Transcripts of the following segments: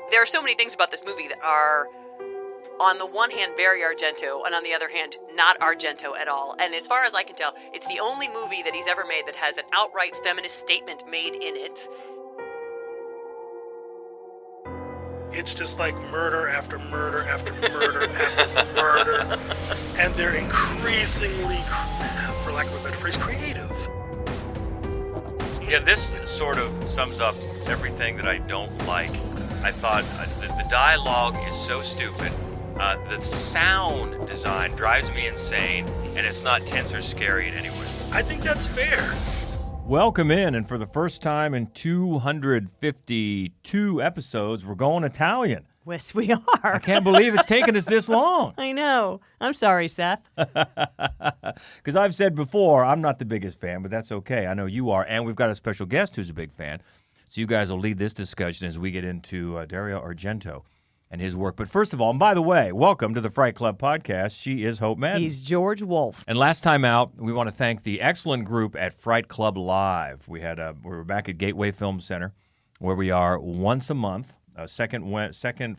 There are so many things about this movie that are, on the one hand, very Argento, and on the other hand, not Argento at all. And as far as I can tell, it's the only movie that he's ever made that has an outright feminist statement made in it. It's just like murder after murder after murder after murder. And they're increasingly, for lack of a better phrase, creative. Yeah, this sort of sums up everything that I don't like. I thought the dialogue is so stupid. The sound design drives me insane, and it's not tense or scary in any way. I think that's fair. Welcome in, and for the first time in 252 episodes, we're going Italian. Yes, we are. I can't believe it's taken us this long. I know. I'm sorry, Seth. Because I've said before, I'm not the biggest fan, but that's okay. I know you are, and we've got a special guest who's a big fan. So you guys will lead this discussion as we get into Dario Argento and his work. But first of all, and by the way, welcome to the Fright Club podcast. She is Hope Madden. He's George Wolfe. And last time out, we want to thank the excellent group at Fright Club Live. We were back at Gateway Film Center, where we are once a month, second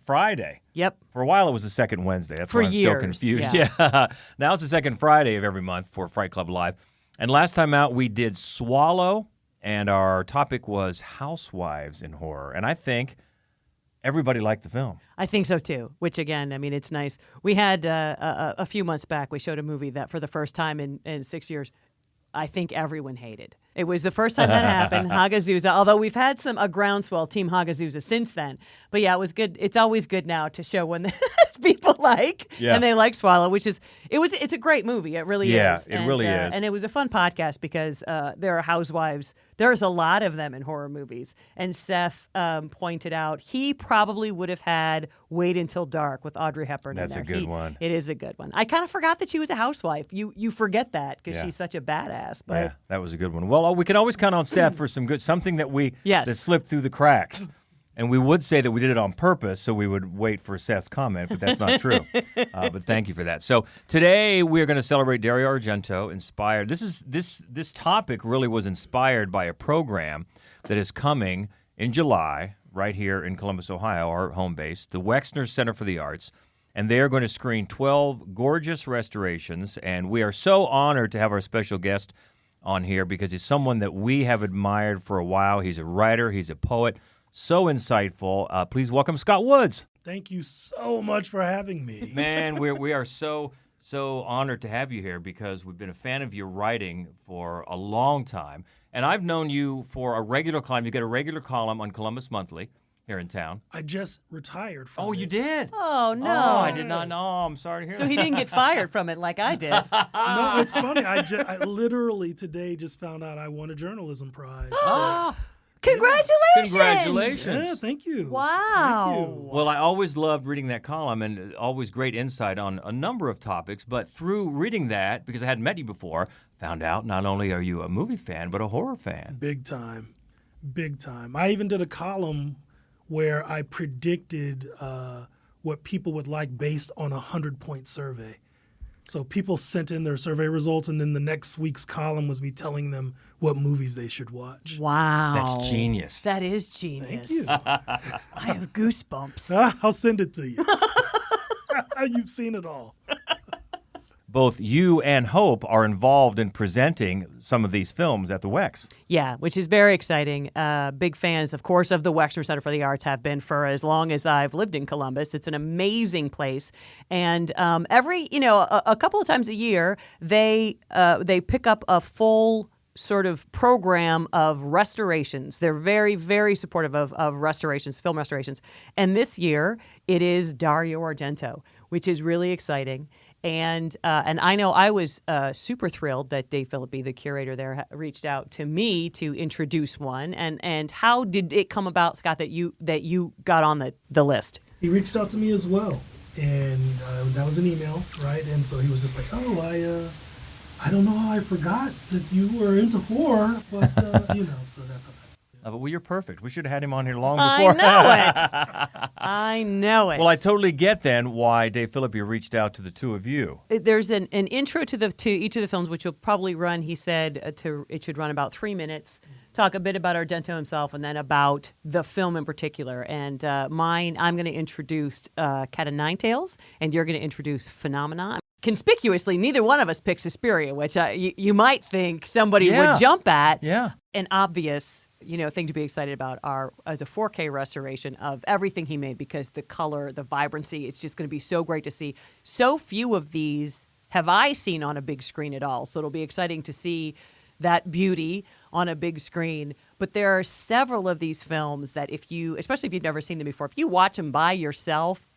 Friday. Yep. For a while, it was the second Wednesday. That's for why I'm years, still confused. Yeah. Now it's the second Friday of every month for Fright Club Live. And last time out, we did Swallow, and our topic was housewives in horror. And I think everybody liked the film. I think so, too, which, again, I mean, it's nice. We had a few months back, we showed a movie that for the first time in 6 years, I think everyone hated. It was the first time that happened, Hagazusa, although we've had a groundswell, Team Hagazusa, since then. But yeah, it was good. It's always good now to show when people like, and they like Swallow, it's a great movie. It really is. Yeah, it really is. And it was a fun podcast because there are housewives. There's a lot of them in horror movies. And Seth pointed out he probably would have had Wait Until Dark with Audrey Hepburn That's in a there. good one. It is a good one. I kind of forgot that she was a housewife. You forget that because she's such a badass. But yeah, that was a good one. Well, we can always count on Seth for something that that slipped through the cracks. And we would say that we did it on purpose, so we would wait for Seth's comment, but that's not true. But thank you for that. So today we're going to celebrate Dario Argento, inspired. This topic really was inspired by a program that is coming in July right here in Columbus, Ohio, our home base, the Wexner Center for the Arts. And they are going to screen 12 gorgeous restorations, and we are so honored to have our special guest on here because he's someone that we have admired for a while. He's a writer. He's a poet. So insightful. Please welcome Scott Woods. Thank you so much for having me. Man, we are so honored to have you here because we've been a fan of your writing for a long time. And I've known you for a regular column. You get a regular column on Columbus Monthly here in town. I just retired from it. Oh, you did? Oh, no. Oh, I did not know. I'm sorry to hear that. So he didn't get fired from it like I did. No, it's funny. I literally today just found out I won a journalism prize. Congratulations! Congratulations. Yeah, thank you. Wow. Thank you. Well, I always loved reading that column and always great insight on a number of topics. But through reading that, because I hadn't met you before, found out not only are you a movie fan, but a horror fan. Big time. Big time. I even did a column where I predicted what people would like based on a 100-point survey. So people sent in their survey results, and then the next week's column was me telling them what movies they should watch. Wow. That's genius. That is genius. Thank you. I have goosebumps. I'll send it to you. You've seen it all. Both you and Hope are involved in presenting some of these films at the Wex. Yeah, which is very exciting. Big fans, of course, of the Wexner Center for the Arts have been for as long as I've lived in Columbus. It's an amazing place. And a couple of times a year, they pick up a full sort of program of restorations. They're very, very supportive of restorations, film restorations. And this year, it is Dario Argento, which is really exciting. And I know I was super thrilled that Dave Philippi, the curator there, reached out to me to introduce one. And how did it come about, Scott, that you got on the list? He reached out to me as well, and that was an email, right? And so he was just like, "Oh, I don't know how I forgot that you were into horror, but so that's how that." Well, you're perfect. We should have had him on here long before. I know it. Well, I totally get then why Dave Philippi reached out to the two of you. There's an intro to each of the films, which will probably run. He said it should run about 3 minutes. talk a bit about Argento himself and then about the film in particular. And mine, I'm going to introduce Cat o' Nine Tails, and you're going to introduce Phenomena. Conspicuously, neither one of us picked Suspiria, which you might think somebody would jump at. Yeah. An obvious, thing to be excited about as a 4K restoration of everything he made, because the color, the vibrancy, it's just going to be so great to see. So few of these have I seen on a big screen at all. So it'll be exciting to see that beauty on a big screen. But there are several of these films that especially if you've never seen them before, if you watch them by yourself,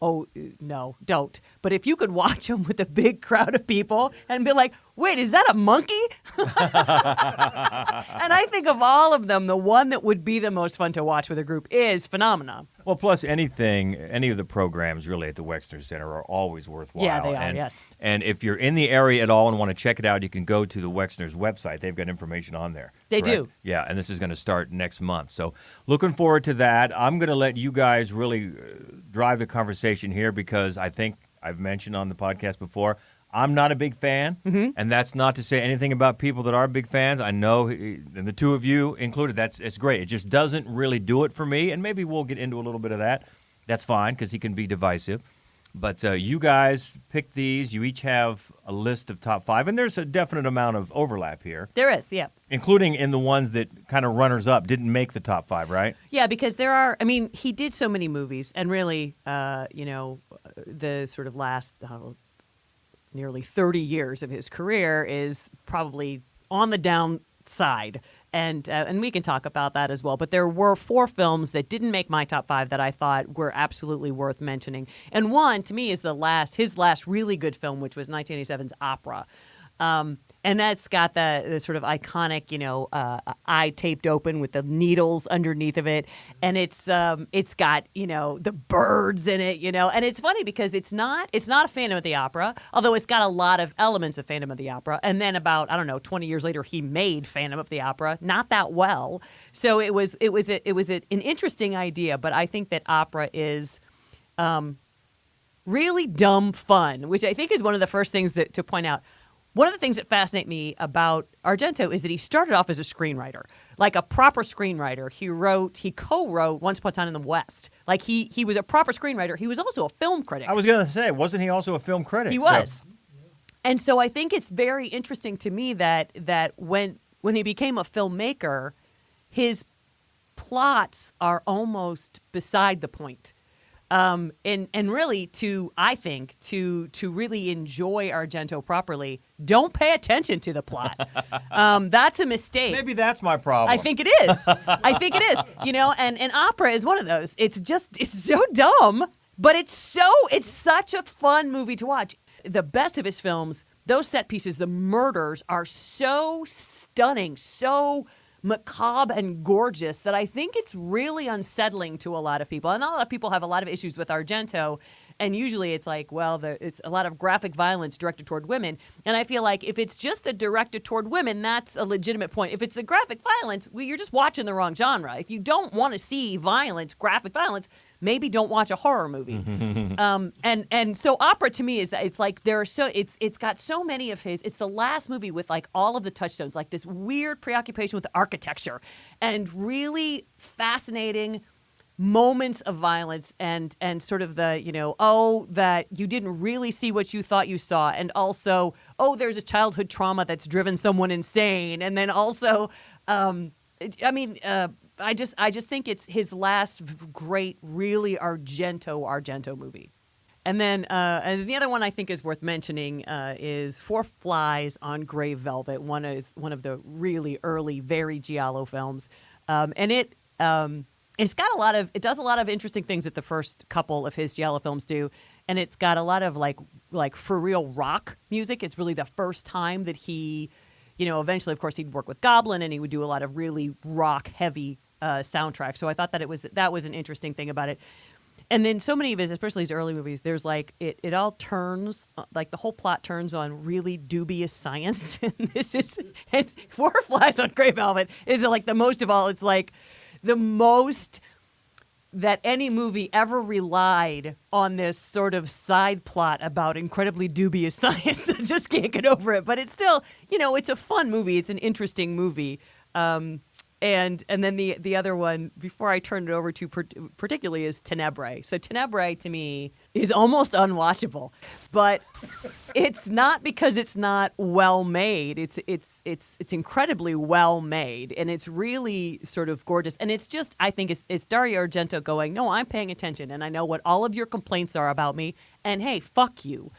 no, don't. But if you could watch them with a big crowd of people and be like, wait, is that a monkey? And I think of all of them, the one that would be the most fun to watch with a group is Phenomena. Well, plus any of the programs really at the Wexner Center are always worthwhile. Yeah, they are, yes. And if you're in the area at all and want to check it out, you can go to the Wexner's website. They've got information on there. They correct? do. Yeah, and this is going to start next month. So looking forward to that. I'm going to let you guys really drive the conversation here, because I think I've mentioned on the podcast before, I'm not a big fan, and that's not to say anything about people that are big fans. I know, and the two of you included, it's great. It just doesn't really do it for me, and maybe we'll get into a little bit of that. That's fine, because he can be divisive. But you guys picked these. You each have a list of top 5, and there's a definite amount of overlap here. There is, yeah. Including in the ones that kind of runners-up didn't make the top 5, right? Yeah, because he did so many movies, and really, the sort of last nearly 30 years of his career is probably on the downside. And we can talk about that as well. But there were 4 films that didn't make my top 5 that I thought were absolutely worth mentioning. And one, to me, is his last really good film, which was 1987's Opera. And that's got the sort of iconic, eye taped open with the needles underneath of it. And it's got, the birds in it, And it's funny because it's not a Phantom of the Opera, although it's got a lot of elements of Phantom of the Opera. And then about, 20 years later, he made Phantom of the Opera, not that well. So it was an interesting idea, but I think that opera is really dumb fun, which I think is one of the first things to point out. One of the things that fascinate me about Argento is that he started off as a screenwriter, like a proper screenwriter. He co-wrote Once Upon a Time in the West. Like he was a proper screenwriter. He was also a film critic. I was going to say, wasn't he also a film critic? He was. And so I think it's very interesting to me that when he became a filmmaker, his plots are almost beside the point. And really, I think to really enjoy Argento properly, don't pay attention to the plot. That's a mistake. Maybe that's my problem. I think it is. And opera is one of those. It's so dumb, but it's such a fun movie to watch. The best of his films, those set pieces, the murders are so stunning, so macabre and gorgeous that I think it's really unsettling to a lot of people. And a lot of people have a lot of issues with Argento, and usually it's like, well, it's a lot of graphic violence directed toward women. And I feel like if it's just the directed toward women, that's a legitimate point. If it's the graphic violence, you're just watching the wrong genre. If you don't want to see violence, graphic violence, maybe don't watch a horror movie. And so opera to me is that it's like it's got so many of his. It's the last movie with like all of the touchstones, like this weird preoccupation with architecture and really fascinating moments of violence and sort of the that you didn't really see what you thought you saw, and also there's a childhood trauma that's driven someone insane, and then also I just think it's his last great, really Argento movie. And then and the other one I think is worth mentioning is Four Flies on Gray Velvet. One is one of the really early, very giallo films, and it's got it does a lot of interesting things that the first couple of his giallo films do, and it's got a lot of like for real rock music. It's really the first time that he, eventually, of course, he'd work with Goblin, and he would do a lot of really rock heavy soundtrack. So I thought that that was an interesting thing about it. And then so many of his, especially his early movies, there's like it all turns, like the whole plot turns on really dubious science. And Four Flies on Gray Velvet is like the most of all. It's like the most that any movie ever relied on this sort of side plot about incredibly dubious science. I just can't get over it. But it's still, it's a fun movie. It's an interesting movie. And then the other one, before I turn it over to particularly, is Tenebrae. So Tenebrae, to me, is almost unwatchable. But it's not because it's not well made. It's incredibly well made, and it's really sort of gorgeous. And it's just, I think it's Dario Argento going, no, I'm paying attention, and I know what all of your complaints are about me, and hey, fuck you.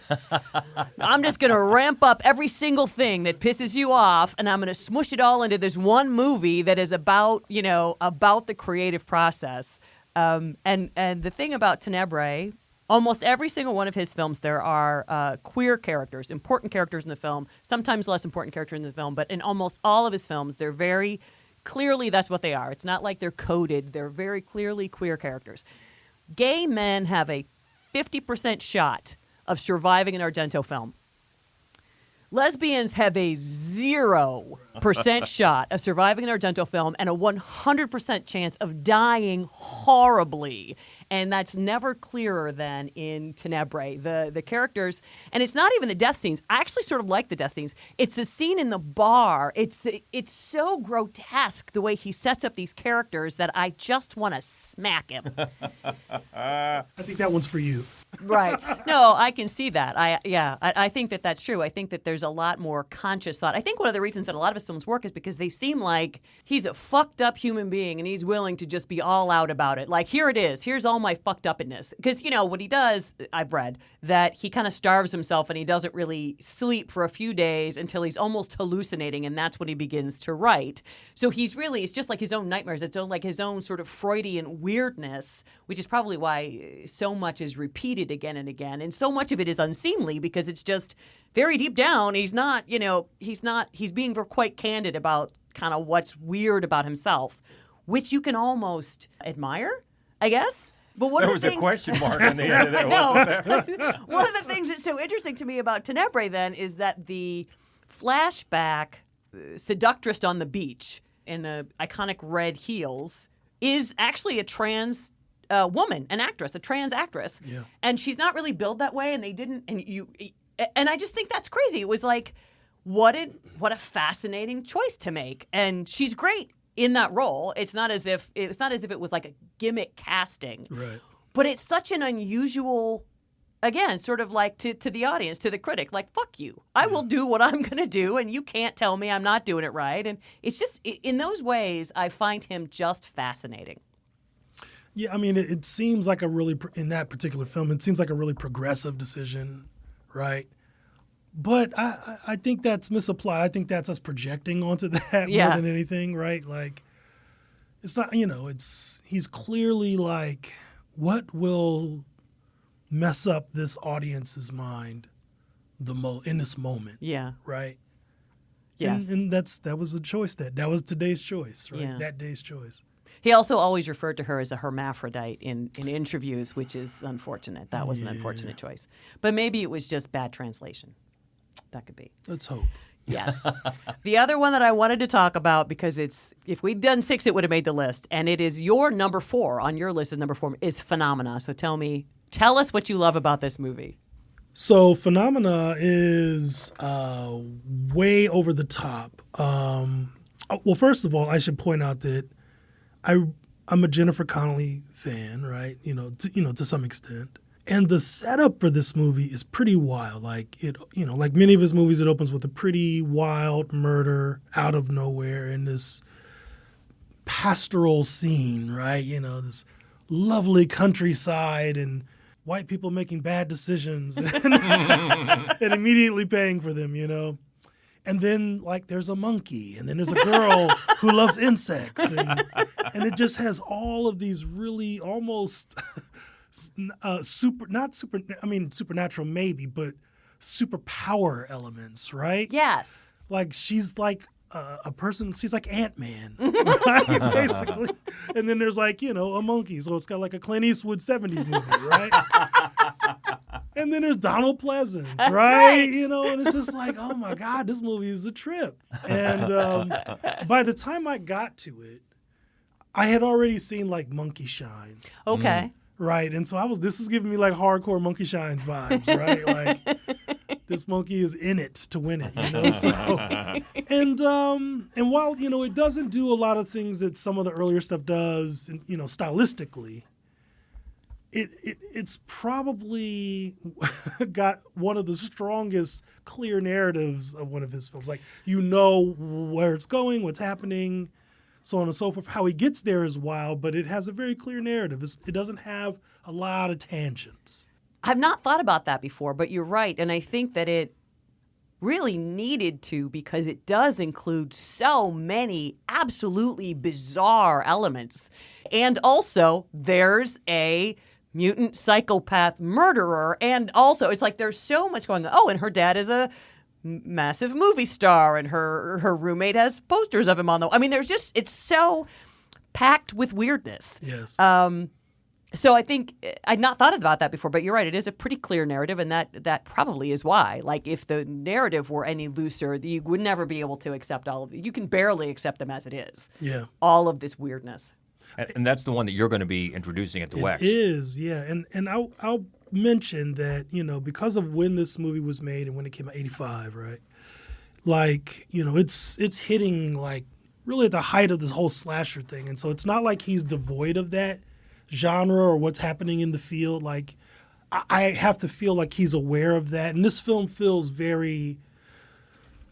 I'm just going to ramp up every single thing that pisses you off, and I'm going to smush it all into this one movie that is about the creative process. And the thing about Tenebrae, almost every single one of his films, there are queer characters, important characters in the film, sometimes less important characters in the film, but in almost all of his films, they're very clearly, that's what they are. It's not like they're coded. They're very clearly queer characters. Gay men have a 50% shot of surviving an Argento film. Lesbians have a 0% shot of surviving an Argento film and a 100% chance of dying horribly. And that's never clearer than in Tenebrae. The characters, and it's not even the death scenes. I actually sort of like the death scenes. It's the scene in the bar. It's so grotesque the way he sets up these characters that I just want to smack him. I think that one's for you. Right. No, I can see that. I think that that's true. I think that there's a lot more conscious thought. I think one of the reasons that a lot of his films work is because they seem like he's a fucked up human being and he's willing to just be all out about it. Like, here it is. Here's all my fucked upness. Because, what he does, I've read, that he kind of starves himself and he doesn't really sleep for a few days until he's almost hallucinating, and that's when he begins to write. So it's just like his own nightmares. It's like his own sort of Freudian weirdness, which is probably why so much is repeated again and again. And so much of it is unseemly because it's just very deep down. He's being quite candid about kind of what's weird about himself, which you can almost admire, I guess. But there was a question mark in the end of there, wasn't there? One of the things that's so interesting to me about Tenebrae then is that the flashback seductress on the beach in the iconic red heels is actually a trans woman, an actress, a trans actress. Yeah. And she's not really billed that way, and they didn't, and I just think that's crazy. It was like, what a fascinating choice to make. And she's great in that role. It's not as if it was like a gimmick casting. Right. But it's such an unusual, again, sort of like to the audience, to the critic, like, fuck you. I will do what I'm going to do, and you can't tell me I'm not doing it right. And it's just, in those ways, I find him just fascinating. Yeah, I mean, it seems like in that particular film, it seems like a really progressive decision, right? But I think that's misapplied. I think that's us projecting onto that more than anything, right? Like, it's not, he's clearly like, what will mess up this audience's mind in this moment? Yeah. Right? Yes. And that was a choice that was today's choice, right? Yeah. That day's choice. He also always referred to her as a hermaphrodite in interviews, which is unfortunate. That was an unfortunate choice. But maybe it was just bad translation. That could be. Let's hope. Yes. The other one that I wanted to talk about, because if we'd done 6, it would have made the list, and it is your number 4 on your list. Is number 4 is Phenomena. So tell us what you love about this movie. So Phenomena is way over the top. Well, first of all, I should point out that I'm a Jennifer Connelly fan, right? To some extent. And the setup for this movie is pretty wild. Like like many of his movies, it opens with a pretty wild murder out of nowhere in this pastoral scene, right? This lovely countryside and white people making bad decisions and immediately paying for them, And then, there's a monkey, and then there's a girl who loves insects, and it just has all of these really almost supernatural maybe, but superpower elements, right? Yes. Like she's like a person, she's like Ant-Man, right? Basically. And then there's a monkey, so it's got like a Clint Eastwood 70s movie, right? And then there's Donald Pleasance, right? And it's just like, oh my God, this movie is a trip. And by the time I got to it, I had already seen Monkey Shines. Okay. Right. And so this is giving me hardcore Monkey Shines vibes, right? This monkey is in it to win it, you know. So, and while it doesn't do a lot of things that some of the earlier stuff does, stylistically, it's probably got one of the strongest clear narratives of one of his films. Like, where it's going, what's happening, so on and so forth. How he gets there is wild, but it has a very clear narrative. It doesn't have a lot of tangents. I've not thought about that before, but you're right. And I think that it really needed to, because it does include so many absolutely bizarre elements. And also, there's a mutant psychopath murderer. And also, it's like there's so much going on. Oh, and her dad is a massive movie star, and her roommate has posters of him on the... I mean, it's so packed with weirdness. Yes. So I think I'd not thought about that before, but you're right. It is a pretty clear narrative, and that probably is why. Like, if the narrative were any looser, you would never be able to accept all of it. You can barely accept them as it is. Yeah. All of this weirdness. And that's the one that you're going to be introducing at the WEX. It is, yeah. And I'll mention that, because of when this movie was made and when it came out, 85, right? Like, it's hitting, like, really at the height of this whole slasher thing. And so it's not like he's devoid of that genre or what's happening in the field. Like, I have to feel like he's aware of that. And this film feels very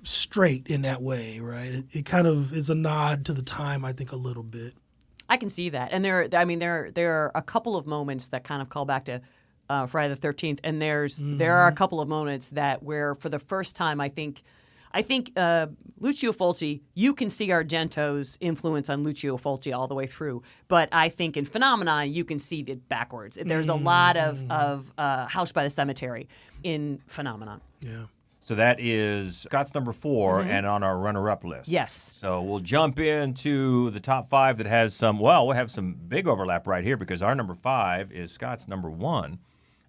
straight in that way, right? It kind of is a nod to the time, I think, a little bit. I can see that. And there are a couple of moments that kind of call back to Friday the 13th. And there are a couple of moments where for the first time, I think Lucio Fulci, you can see Argento's influence on Lucio Fulci all the way through. But I think in Phenomenon, you can see it backwards. There's a lot of House by the Cemetery in Phenomenon. Yeah. So that is Scott's number 4 and on our runner-up list. Yes. So we'll jump into the top 5 that has we'll have some big overlap right here, because our number 5 is Scott's number 1.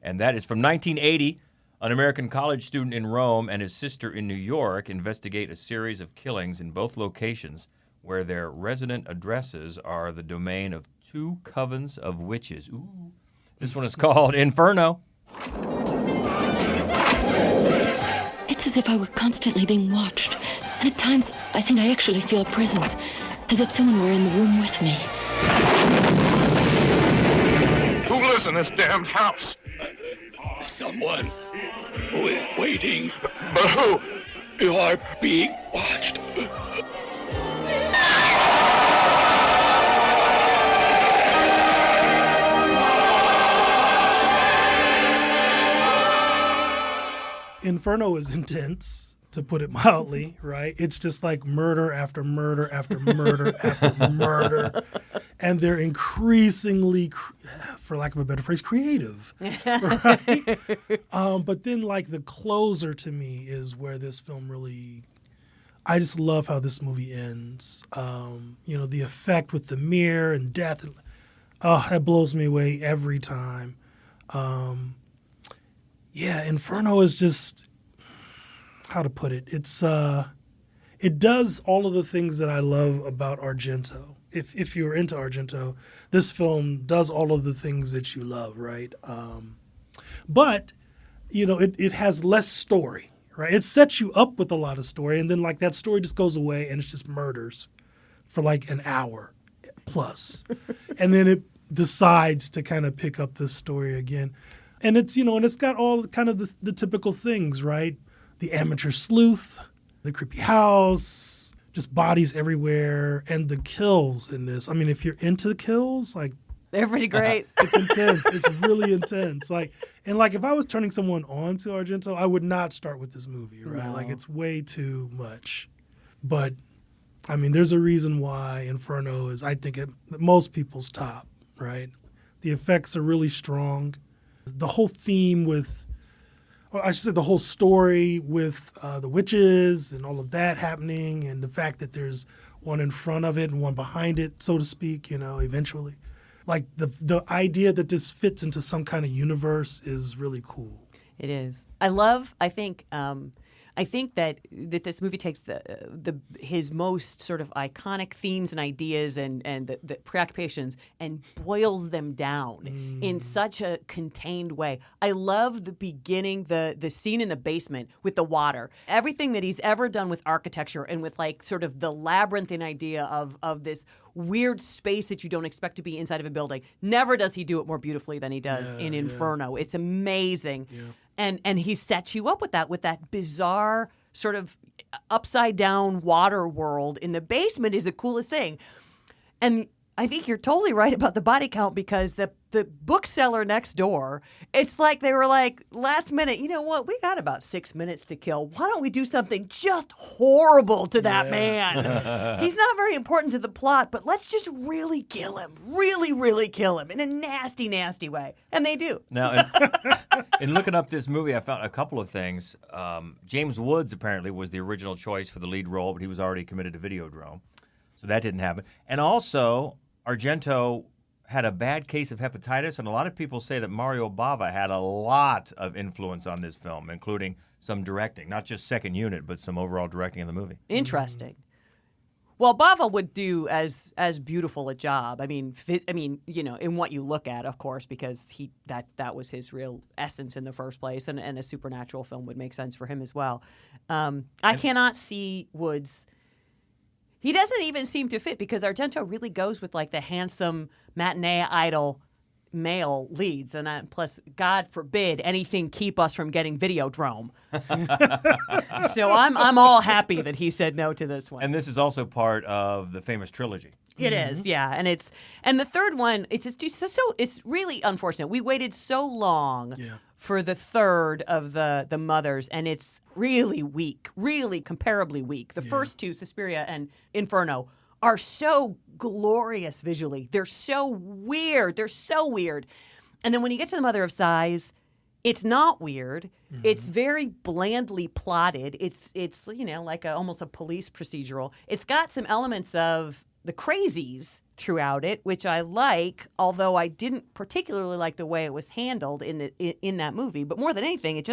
And that is from 1980. An American college student in Rome and his sister in New York investigate a series of killings in both locations where their resident addresses are the domain of 2 covens of witches. Ooh. This one is called Inferno. It's as if I were constantly being watched. And at times, I think I actually feel a presence, as if someone were in the room with me. Who lives in this damned house? Someone who is waiting. But who? You are being watched. Inferno is intense, to put it mildly, right? It's just like murder after murder after murder after murder. And they're increasingly, for lack of a better phrase, creative, right? But then, like, the closer to me is where this film really, I just love how this movie ends. The effect with the mirror and death, that blows me away every time. Inferno is just, how to put it? It does all of the things that I love about Argento. If you're into Argento, this film does all of the things that you love, right? But it has less story, right? It sets you up with a lot of story, and then, like, that story just goes away, and it's just murders for like an hour plus. And then it decides to kind of pick up this story again. And it's, and it's got all kind of the typical things, right? The amateur sleuth, the creepy house, just bodies everywhere, and the kills in this. I mean, if you're into the kills, like, they're pretty great. It's intense. It's really intense. Like, if I was turning someone on to Argento, I would not start with this movie, right? No. Like, it's way too much. But, I mean, there's a reason why Inferno is, I think, at most people's top, right? The effects are really strong. The whole theme the whole story with the witches and all of that happening, and the fact that there's one in front of it and one behind it, so to speak, eventually. Like, the idea that this fits into some kind of universe is really cool. It is. I I think that this movie takes his most sort of iconic themes and ideas and the preoccupations and boils them down in such a contained way. I love the beginning, the scene in the basement with the water. Everything that he's ever done with architecture and with like sort of the labyrinthine idea of this weird space that you don't expect to be inside of a building. Never does he do it more beautifully than he does in Inferno. It's amazing. Yeah. And he sets you up with that bizarre sort of upside down water world in the basement is the coolest thing. And I think you're totally right about the body count because the bookseller next door, it's like they were like, last minute, you know what? We got about 6 minutes to kill. Why don't we do something just horrible to that man? He's not very important to the plot, but let's just really kill him. Really, really kill him in a nasty, nasty way. And they do. Now, in looking up this movie, I found a couple of things. James Woods apparently was the original choice for the lead role, but he was already committed to Videodrome. So that didn't happen. And also, Argento had a bad case of hepatitis, and a lot of people say that Mario Bava had a lot of influence on this film, including some directing, not just second unit, but some overall directing of the movie. Interesting. Well, Bava would do as beautiful a job. I mean, you know, in what you look at, of course, because that was his real essence in the first place, and a supernatural film would make sense for him as well. I cannot see Woods. He doesn't even seem to fit because Argento really goes with like the handsome matinee idol male leads, and plus, God forbid anything keep us from getting Videodrome. So I'm all happy that he said no to this one. And this is also part of the famous trilogy. It is, yeah, and the third one, it's really unfortunate. We waited so long. Yeah. For the third of the mothers, and it's really weak, really comparably weak. The first two, Suspiria and Inferno, are so glorious visually. They're so weird. And then when you get to the Mother of Sighs, it's not weird. Mm-hmm. It's very blandly plotted. It's you know, like almost a police procedural. It's got some elements of the crazies throughout it, which I like, although I didn't particularly like the way it was handled in that movie. But more than anything,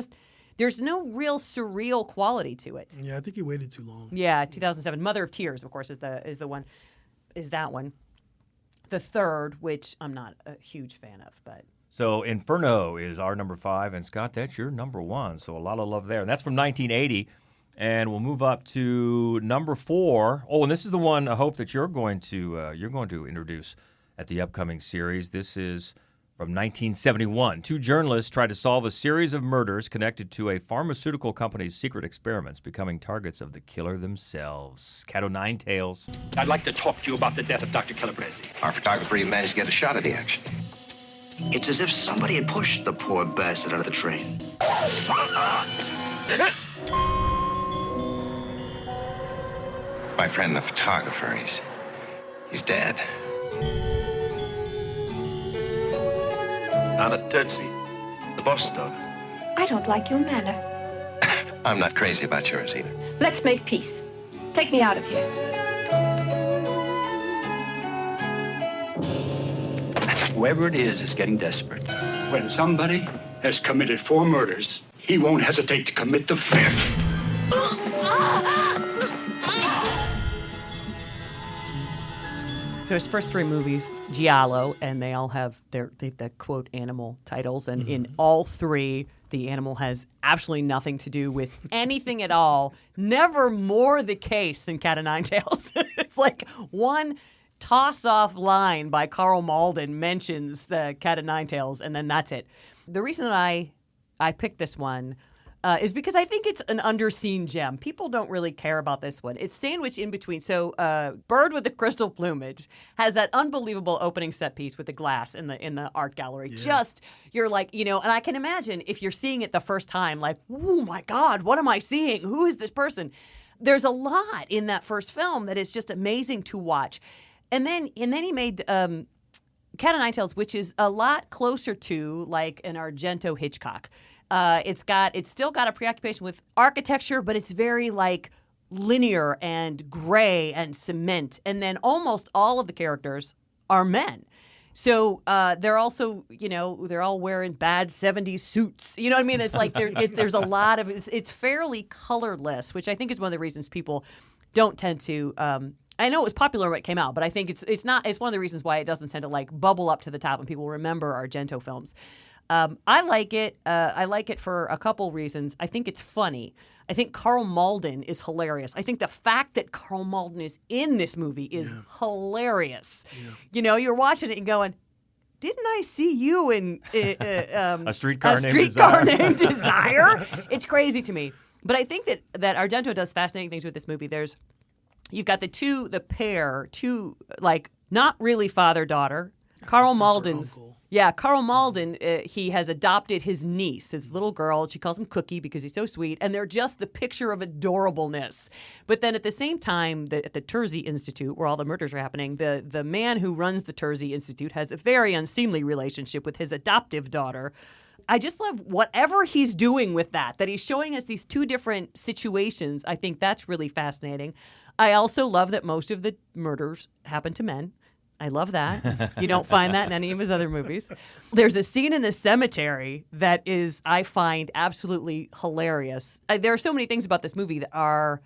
there's no real surreal quality to it. Yeah, I think he waited too long. Yeah, 2007. Mother of Tears, of course, is that one. The third, which I'm not a huge fan of, but. So Inferno is our number 5, and Scott, that's your number 1. So a lot of love there, and that's from 1980. And we'll move up to number 4. Oh, and this is the one I hope that you're going to introduce at the upcoming series. This is from 1971. 2 journalists try to solve a series of murders connected to a pharmaceutical company's secret experiments, becoming targets of the killer themselves. Cat o' Nine Tails. I'd like to talk to you about the death of Dr. Calabresi. Our photographer even managed to get a shot of the action. It's as if somebody had pushed the poor bastard out of the train. My friend, the photographer, he's dead. Not a Tootsie. The boss dog. I don't like your manner. I'm not crazy about yours either. Let's make peace. Take me out of here. Whoever it is getting desperate. When somebody has committed 4 murders, he won't hesitate to commit the 5th. So his first 3 movies, Giallo, and they all have the quote animal titles, and in all 3, the animal has absolutely nothing to do with anything at all. Never more the case than Cat o' Nine Tails. It's like one toss-off line by Carl Malden mentions the Cat o' Nine Tails, and then that's it. The reason that I picked this one is because I think it's an underseen gem. People don't really care about this one. It's sandwiched in between. So Bird with the Crystal Plumage has that unbelievable opening set piece with the glass in the art gallery. Yeah. Just, you're like, you know, and I can imagine if you're seeing it the first time, like, oh my God, what am I seeing? Who is this person? There's a lot in that first film that is just amazing to watch. And then he made Cat o' Nine Tails, which is a lot closer to like an Argento Hitchcock. It's still got a preoccupation with architecture, but it's very like linear and gray and cement. And then almost all of the characters are men. So they're also, they're all wearing bad 70s suits. You know what I mean? It's like there's a lot of it's fairly colorless, which I think is one of the reasons people don't tend to. I know it was popular when it came out, but I think it's one of the reasons why it doesn't tend to like bubble up to the top when people remember Argento films. I like it. I like it for a couple reasons. I think it's funny. I think Karl Malden is hilarious. I think the fact that Karl Malden is in this movie is hilarious. Yeah. You're watching it and going, didn't I see you in A Streetcar Named Desire? It's crazy to me. But I think that Argento does fascinating things with this movie. You've got the pair, like not really father-daughter. Karl Malden's. Yeah, Karl Malden, he has adopted his niece, his little girl. She calls him Cookie because he's so sweet. And they're just the picture of adorableness. But then at the same time, at the Terzi Institute, where all the murders are happening, the man who runs the Terzi Institute has a very unseemly relationship with his adoptive daughter. I just love whatever he's doing with that he's showing us these two different situations. I think that's really fascinating. I also love that most of the murders happen to men. I love that. You don't find that in any of his other movies. There's a scene in a cemetery that is, I find, absolutely hilarious. There are so many things about this movie that are,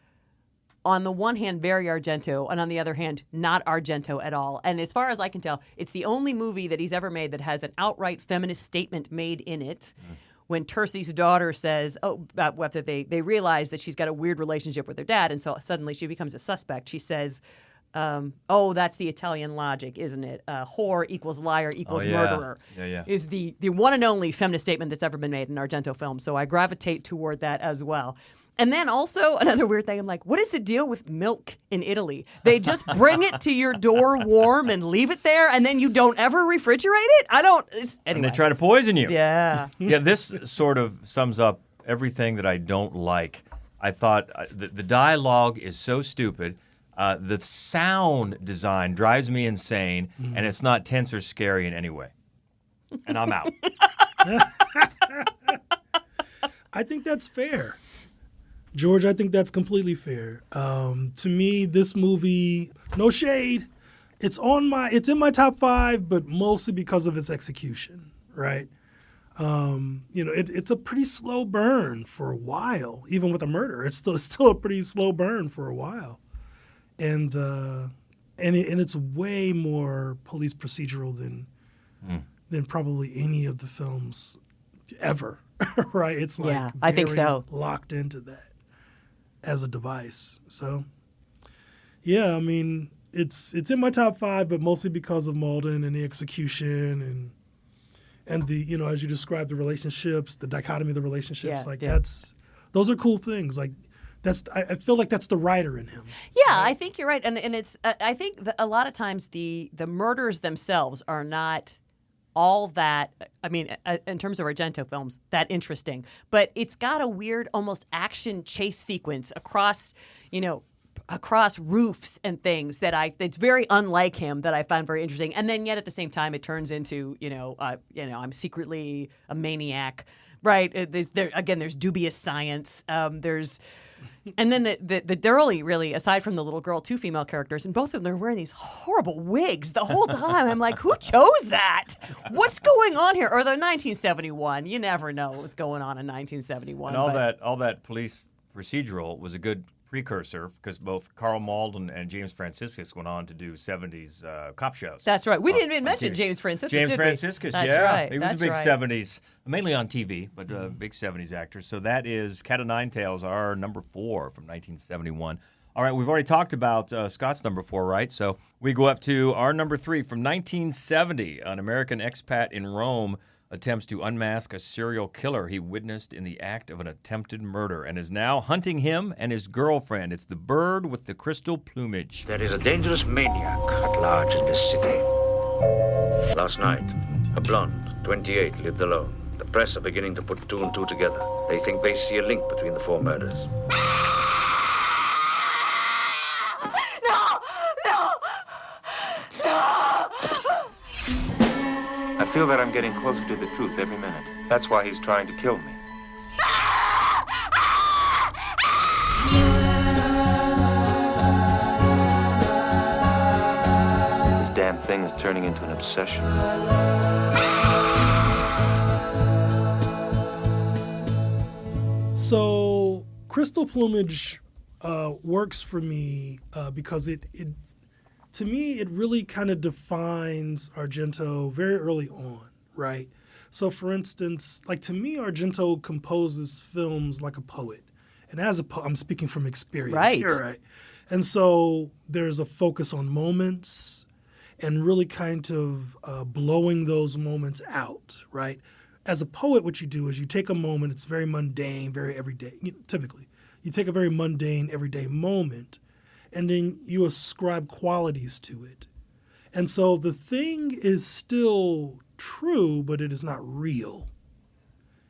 on the one hand, very Argento, and on the other hand, not Argento at all. And as far as I can tell, it's the only movie that he's ever made that has an outright feminist statement made in it. When Terzi's daughter says, after they realize that she's got a weird relationship with her dad, and so suddenly she becomes a suspect, she says, that's the Italian logic, isn't it? Whore equals liar equals murderer. Yeah. Is the one and only feminist statement that's ever been made in Argento films. So I gravitate toward that as well. And then also another weird thing, I'm like, what is the deal with milk in Italy? They just bring it to your door warm and leave it there, and then you don't ever refrigerate it? Anyway. And they try to poison you. Yeah. Yeah, this sort of sums up everything that I don't like. I thought the dialogue is so stupid. The sound design drives me insane, and it's not tense or scary in any way. And I'm out. I think that's fair. George, I think that's completely fair. To me, this movie, no shade, it's in my top 5, but mostly because of its execution, right? It's a pretty slow burn for a while, even with a murder. It's still a pretty slow burn for a while. And it's way more police procedural than probably any of the films ever, right? It's like I think so. Locked into that as a device. So, yeah, I mean, it's in my top 5, but mostly because of Malden and the execution and the, as you described, the relationships, the dichotomy of the relationships. Those are cool things. Like, I feel like that's the writer in him. Yeah, right? I think you're right, and it's I think that a lot of times the murders themselves are not all that. I mean, in terms of Argento films, that interesting, but it's got a weird, almost action chase sequence across roofs and things it's very unlike him that I find very interesting, and then yet at the same time it turns into I'm secretly a maniac, right? There's dubious science. And then they're only really, aside from the little girl, 2 female characters, and both of them are wearing these horrible wigs the whole time. I'm like, who chose that? What's going on here? Or they're 1971. You never know what was going on in 1971. And all that police procedural was a good precursor because both Karl Malden and James Franciscus went on to do 70s cop shows. That's right. We didn't even mention James Franciscus, James did we? Franciscus, That's yeah. right. He was That's a big right. 70s, mainly on TV, but big 70s actor. So that is Cat o' Nine Tails, our number 4 from 1971. All right, we've already talked about Scott's number 4, right? So we go up to our number 3 from 1970. An American expat in Rome attempts to unmask a serial killer he witnessed in the act of an attempted murder and is now hunting him and his girlfriend. It's the bird with the crystal plumage. There is a dangerous maniac at large in this city. Last night, a blonde, 28, lived alone. The press are beginning to put 2 and 2 together. They think they see a link between the 4 murders. I feel that I'm getting closer to the truth every minute. That's why he's trying to kill me. This damn thing thing is turning into an obsession. So Crystal Plumage works for me because it to me, it really kind of defines Argento very early on, right? So, for instance, like to me, Argento composes films like a poet. And as a poet, I'm speaking from experience here, right? And so there's a focus on moments and really kind of blowing those moments out, right? As a poet, what you do is you take a moment, it's very mundane, very everyday, typically. You take a very mundane, everyday moment, and then you ascribe qualities to it. And so the thing is still true, but it is not real.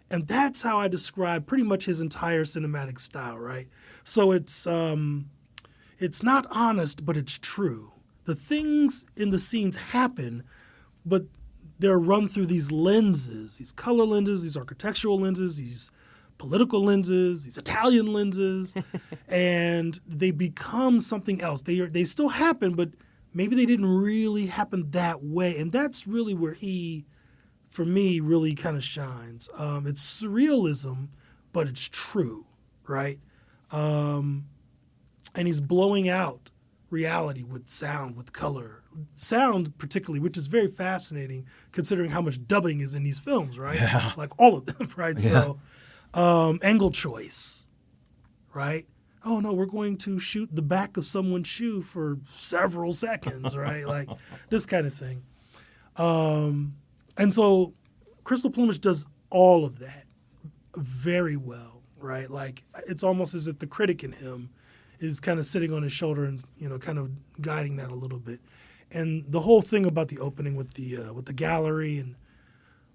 And that's how I describe pretty much his entire cinematic style, right? So it's not honest, but it's true. The things in the scenes happen, but they're run through these lenses, these color lenses, these architectural lenses, these political lenses, these Italian lenses, and they become something else. They still happen, but maybe they didn't really happen that way. And that's really where he, for me, really kind of shines. It's surrealism, but it's true, right? And he's blowing out reality with sound, with color. Sound particularly, which is very fascinating considering how much dubbing is in these films, right? Yeah. Like all of them, right? Yeah. So angle choice, right? Oh no, we're going to shoot the back of someone's shoe for several seconds, right? Like this kind of thing. And so Crystal Plumage does all of that very well, right? Like it's almost as if the critic in him is kind of sitting on his shoulder and, kind of guiding that a little bit. And the whole thing about the opening with the gallery, and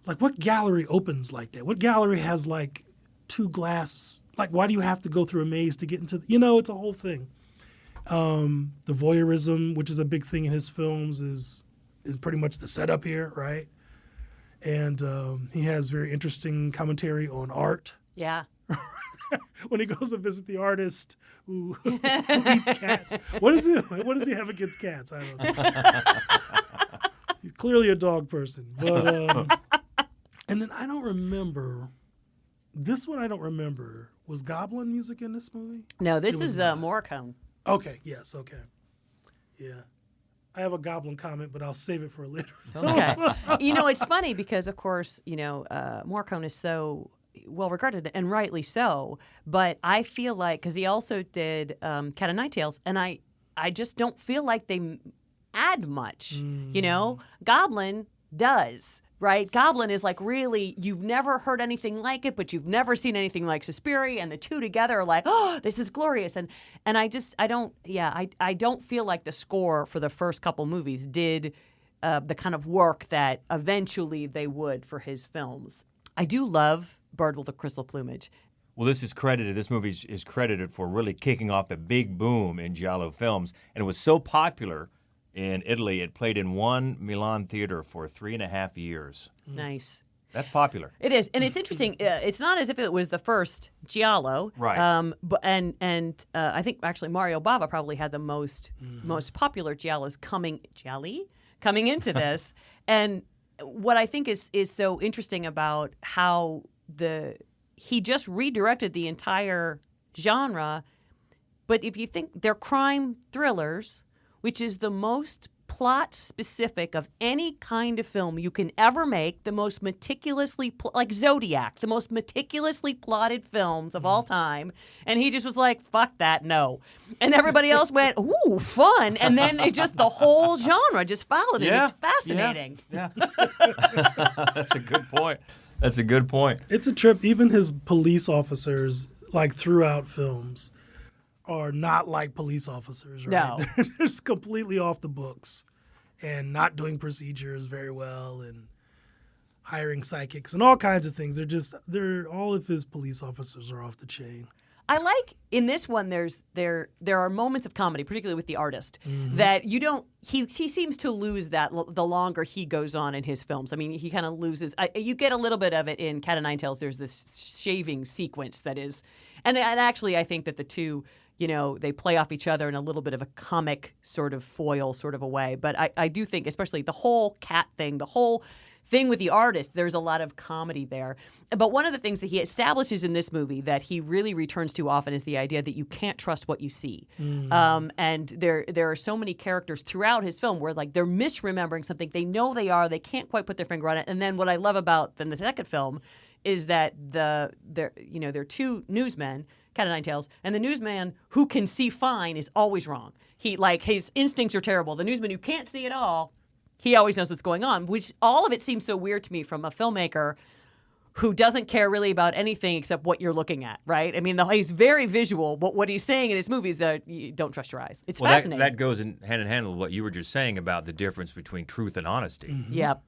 like what gallery opens like that? What gallery has like two glass, like why do you have to go through a maze to get into it's a whole thing. The voyeurism, which is a big thing in his films, is pretty much the setup here, right? And he has very interesting commentary on art. Yeah. When he goes to visit the artist who eats cats. What does he have against cats? I don't know. He's clearly a dog person. But and then I don't remember. This one I don't remember. Was Goblin music in this movie? No, this is Morricone. Okay, yes, okay. Yeah. I have a Goblin comment, but I'll save it for a later. Okay. It's funny because, of course, Morricone is so well regarded, and rightly so. But I feel like, because he also did Cat o' Nine Tails, and I just don't feel like they add much. Goblin does. Right? Goblin is like really, you've never heard anything like it, but you've never seen anything like Suspiria, and the two together are like, oh, this is glorious. And I don't feel like the score for the first couple movies did the kind of work that eventually they would for his films. I do love Bird with the Crystal Plumage. Well, this movie is credited for really kicking off a big boom in giallo films, and it was so popular in Italy, it played in one Milan theater for 3.5 years. Nice. That's popular. It is, and it's interesting. It's not as if it was the first giallo, right? But I think actually Mario Bava probably had the most popular giallos coming into this. And what I think is so interesting about how he just redirected the entire genre. But if you think they're crime thrillers, which is the most plot specific of any kind of film you can ever make, the most meticulously, like Zodiac, the most meticulously plotted films of all time. And he just was like, fuck that, no. And everybody else went, ooh, fun. And then the whole genre just followed it. Yeah, it's fascinating. Yeah. That's a good point. It's a trip. Even his police officers, like throughout films, are not like police officers, right? No. They're just completely off the books and not doing procedures very well and hiring psychics and all kinds of things. All of his police officers are off the chain. I like in this one there are moments of comedy, particularly with the artist, that you don't he seems to lose that the longer he goes on in his films. I mean, he kind of loses. You get a little bit of it in Cat o' Nine Tails. There's this shaving sequence that is, and actually I think that the two they play off each other in a little bit of a comic sort of foil sort of a way. But I do think, especially the whole cat thing, the whole thing with the artist, there's a lot of comedy there. But one of the things that he establishes in this movie that he really returns to often is the idea that you can't trust what you see. And there are so many characters throughout his film where like they're misremembering something. They know they are. They can't quite put their finger on it. And then what I love about the second film is that there are two newsmen, Cat o' Nine Tails, and the newsman who can see fine is always wrong. His instincts are terrible. The newsman who can't see at all, he always knows what's going on, which all of it seems so weird to me from a filmmaker who doesn't care really about anything except what you're looking at, right? I mean, he's very visual, but what he's saying in his movies, you don't trust your eyes. It's fascinating. That goes hand in hand with what you were just saying about the difference between truth and honesty. Mm-hmm. Yep.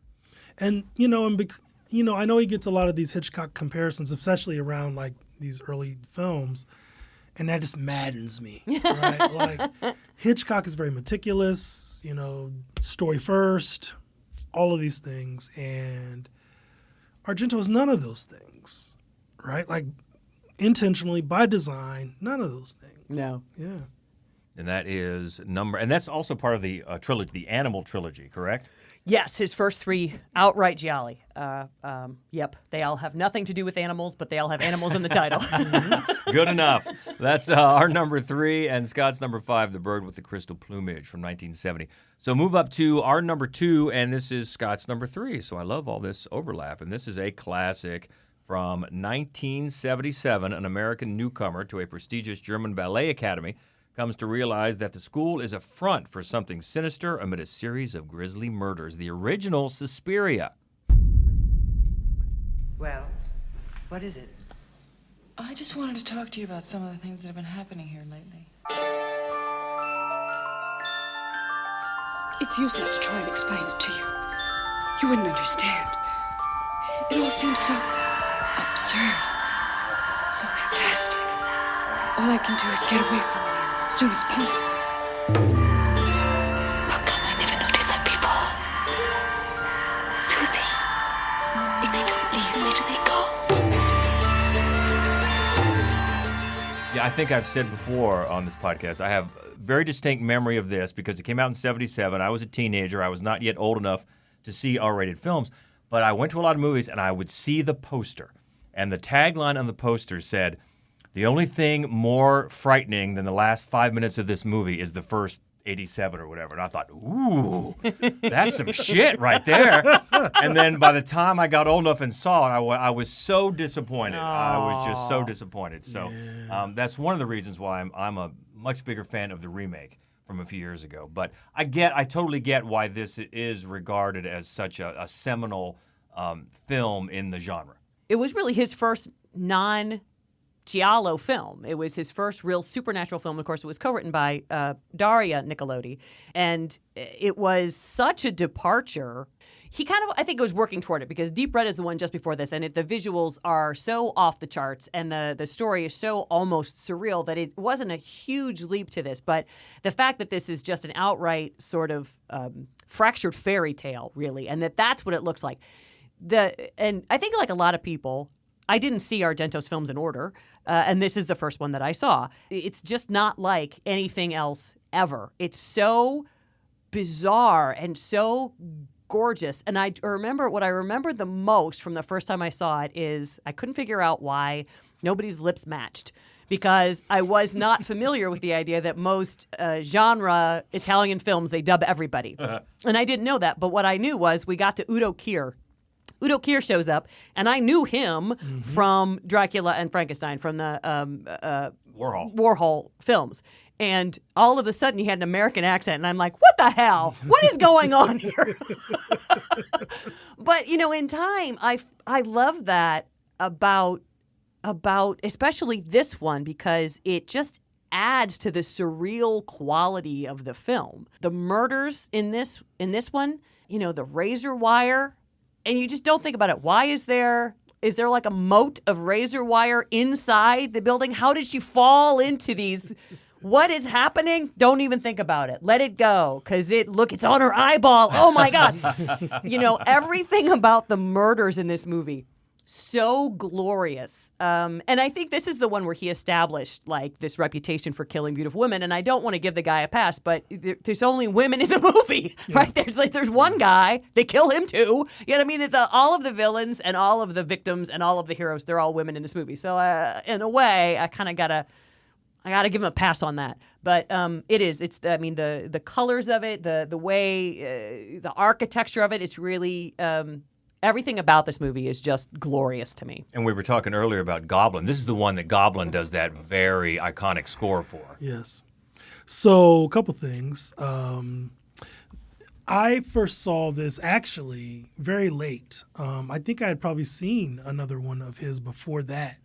And, I know he gets a lot of these Hitchcock comparisons, especially around like these early films, and that just maddens me, right? Like Hitchcock is very meticulous, story first, all of these things, and Argento is none of those things, right? Like intentionally, by design, none of those things. No. Yeah. And that is and that's also part of the trilogy, the Animal trilogy, correct? Yes, his first three outright gialli. Yep, they all have nothing to do with animals, but they all have animals in the title. Good enough. That's our number 3 and Scott's number 5, The Bird with the Crystal Plumage from 1970. So move up to our number 2, and this is Scott's number 3. So I love all this overlap, and this is a classic from 1977. An American newcomer to a prestigious German ballet academy comes to realize that the school is a front for something sinister amid a series of grisly murders. The original Suspiria. Well, what is it? I just wanted to talk to you about some of the things that have been happening here lately. It's useless to try and explain it to you. You wouldn't understand. It all seems so absurd, so fantastic. All I can do is get away from it as soon as possible. How come I never noticed that before? Susie, if they don't leave, where do they go? Yeah, I think I've said before on this podcast, I have a very distinct memory of this because it came out in 77. I was a teenager. I was not yet old enough to see R-rated films, but I went to a lot of movies and I would see the poster. And the tagline on the poster said, "The only thing more frightening than the last 5 minutes of this movie is the first 87 or whatever." And I thought, ooh, that's some shit right there. And then by the time I got old enough and saw it, I was so disappointed. I was just so disappointed. So that's one of the reasons why I'm a much bigger fan of the remake from a few years ago. But I totally get why this is regarded as such a seminal film in the genre. It was really his first non-giallo film. It was his first real supernatural film. Of course, it was co-written by Dario Argento, and it was such a departure. He kind of, I think, was working toward it because Deep Red is the one just before this, and the visuals are so off the charts, and the story is so almost surreal that it wasn't a huge leap to this. But the fact that this is just an outright sort of fractured fairy tale, really, and that's what it looks like. And I think, like a lot of people, I didn't see Argento's films in order, and this is the first one that I saw. It's just not like anything else ever. It's so bizarre and so gorgeous. And what I remember the most from the first time I saw it is I couldn't figure out why nobody's lips matched, because I was not familiar with the idea that most genre Italian films, they dub everybody. And I didn't know that. But what I knew was we got to Udo Kier. Udo Kier shows up, and I knew him from Dracula and Frankenstein, from the Warhol films. And all of a sudden, he had an American accent, and I'm like, what the hell? What is going on here? But, in time, I love that about especially this one, because it just adds to the surreal quality of the film. The murders in this one, the razor wire, and you just don't think about it. Why is there like a moat of razor wire inside the building? How did she fall into these? What is happening? Don't even think about it. Let it go, because it's on her eyeball. Oh my God. Everything about the murders in this movie, so glorious. And I think this is the one where he established like this reputation for killing beautiful women. And I don't want to give the guy a pass, but there's only women in the movie, right? There's one guy, they kill him too. You know what I mean? All of the villains and all of the victims and all of the heroes, they're all women in this movie. So in a way, I kind of gotta give him a pass on that. But the colors of it, the way, the architecture of it, it's really. Everything about this movie is just glorious to me. And we were talking earlier about Goblin. This is the one that Goblin does that very iconic score for. Yes. So, a couple things. I first saw this actually very late. I think I had probably seen another one of his before that,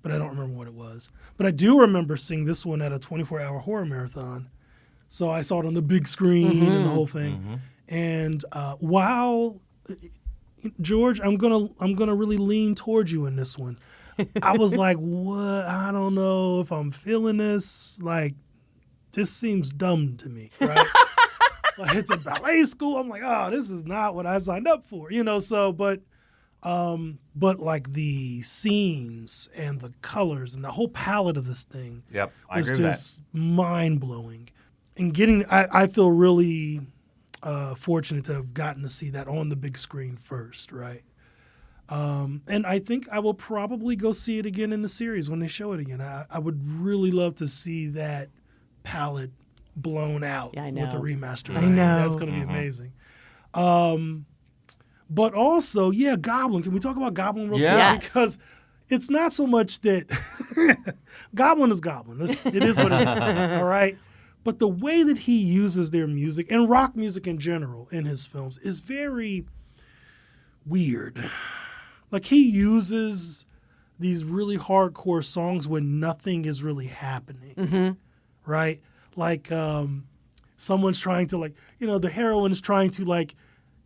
but I don't remember what it was. But I do remember seeing this one at a 24-hour horror marathon. So I saw it on the big screen and the whole thing. Mm-hmm. And while... George, I'm gonna really lean towards you in this one. I was like, what? I don't know if I'm feeling this. Like, this seems dumb to me, right? Like, it's a ballet school. I'm like, oh, this is not what I signed up for, So, but like the scenes and the colors and the whole palette of this thing, was just mind blowing. And I feel really. Fortunate to have gotten to see that on the big screen first, right? And I think I will probably go see it again in the series when they show it again. I would really love to see that palette blown out with the remaster. I know. That's going to be amazing. But also, Goblin. Can we talk about Goblin real quick? Yes. Because it's not so much that Goblin is Goblin. It is what it is, all right? But the way that he uses their music and rock music in general in his films is very weird. Like he uses these really hardcore songs when nothing is really happening, right? Like someone's trying to the heroine is trying to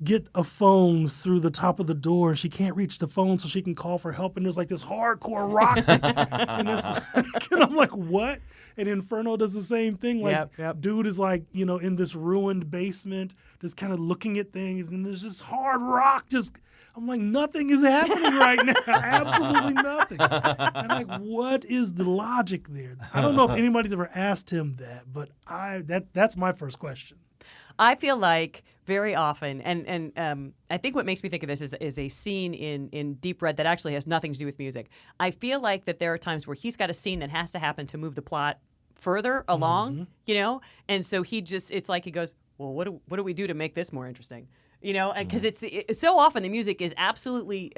get a phone through the top of the door and she can't reach the phone so she can call for help. And there's this hardcore rock and I'm like, what? And Inferno does the same thing. Dude is in this ruined basement, just kind of looking at things, and there's just hard rock. I'm like, nothing is happening right now. Absolutely nothing. And what is the logic there? I don't know if anybody's ever asked him that, but that's my first question. I feel like very often, and I think what makes me think of this is a scene in Deep Red that actually has nothing to do with music. I feel like that there are times where he's got a scene that has to happen to move the plot further along, and so it's like he goes, well, what do we do to make this more interesting, and because it's so often the music is absolutely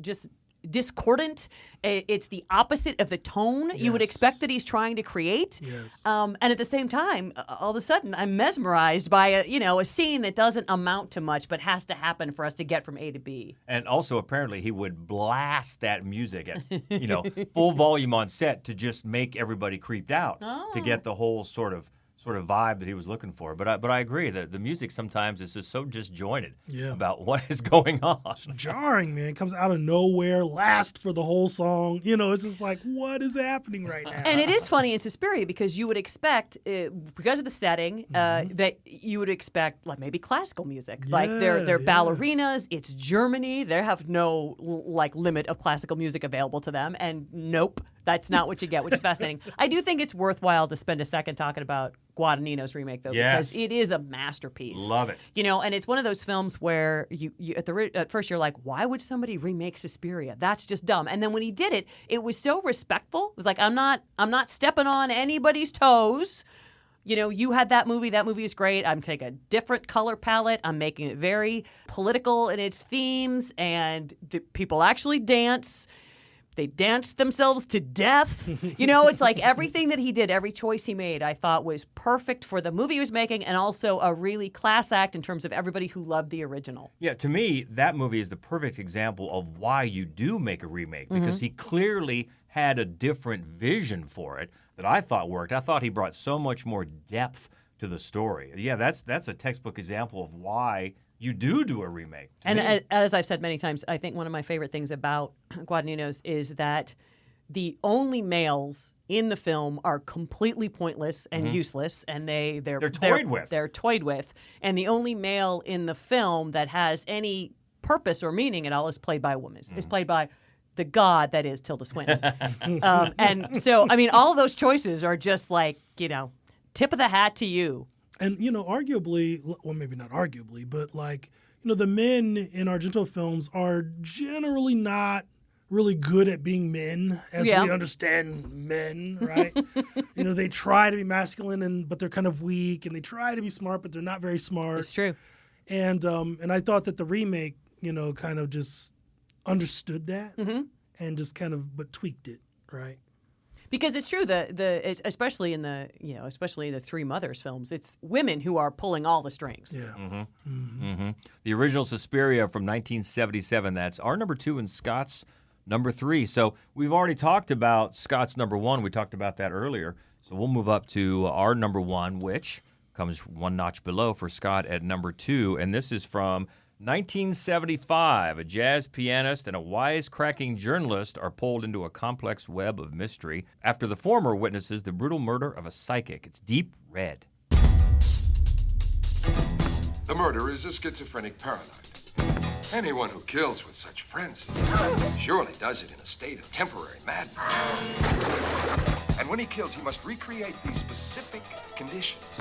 just discordant. It's the opposite of the tone you would expect that he's trying to create. Yes. And at the same time, all of a sudden, I'm mesmerized by a scene that doesn't amount to much, but has to happen for us to get from A to B. And also, apparently, he would blast that music at full volume on set to just make everybody creeped out to get the whole sort of vibe that he was looking for. But I agree that the music sometimes is just so disjointed about what is going on. It's jarring, man. It comes out of nowhere, last for the whole song. It's just like, what is happening right now? And it is funny in Suspiria because you would expect, because of the setting, that you would expect maybe classical music. They're ballerinas. It's Germany. They have no limit of classical music available to them. And nope, that's not what you get, which is fascinating. I do think it's worthwhile to spend a second talking about Guadagnino's remake, though, because it is a masterpiece. Love it. And it's one of those films where you at first you're like, why would somebody remake Suspiria? That's just dumb. And then when he did it, it was so respectful. It was like, I'm not stepping on anybody's toes. You had that movie. That movie is great. I'm taking a different color palette. I'm making it very political in its themes, and the people actually dance. They danced themselves to death. It's like everything that he did, every choice he made, I thought was perfect for the movie he was making and also a really class act in terms of everybody who loved the original. Yeah, to me, that movie is the perfect example of why you do make a remake, because he clearly had a different vision for it that I thought worked. I thought he brought so much more depth to the story. Yeah, that's a textbook example of why you do a remake. And as I've said many times, I think one of my favorite things about Guadagnino's is that the only males in the film are completely pointless and useless, and they're toyed with. They're toyed with, and the only male in the film that has any purpose or meaning at all is played by a woman. It's played by the god that is Tilda Swinton. And so, I mean, all of those choices are just like, tip of the hat to you. And, arguably, well, maybe not arguably, but like, the men in Argento films are generally not really good at being men as we understand men, right? They try to be masculine, but they're kind of weak, and they try to be smart, but they're not very smart. It's true. And I thought that the remake, kind of just understood that and just kind of but tweaked it, right? Because it's true, especially in the Three Mothers films, it's women who are pulling all the strings. Yeah. The original Suspiria from 1977. That's our number 2 and Scott's number 3. So we've already talked about Scott's number 1. We talked about that earlier. So we'll move up to our number 1, which comes one notch below for Scott at number 2. And this is from 1975, a jazz pianist and a wisecracking journalist are pulled into a complex web of mystery after the former witnesses the brutal murder of a psychic. It's deep red. The murderer is a schizophrenic paranoid. Anyone who kills with such frenzy surely does it in a state of temporary madness. And when he kills, he must recreate these specific conditions.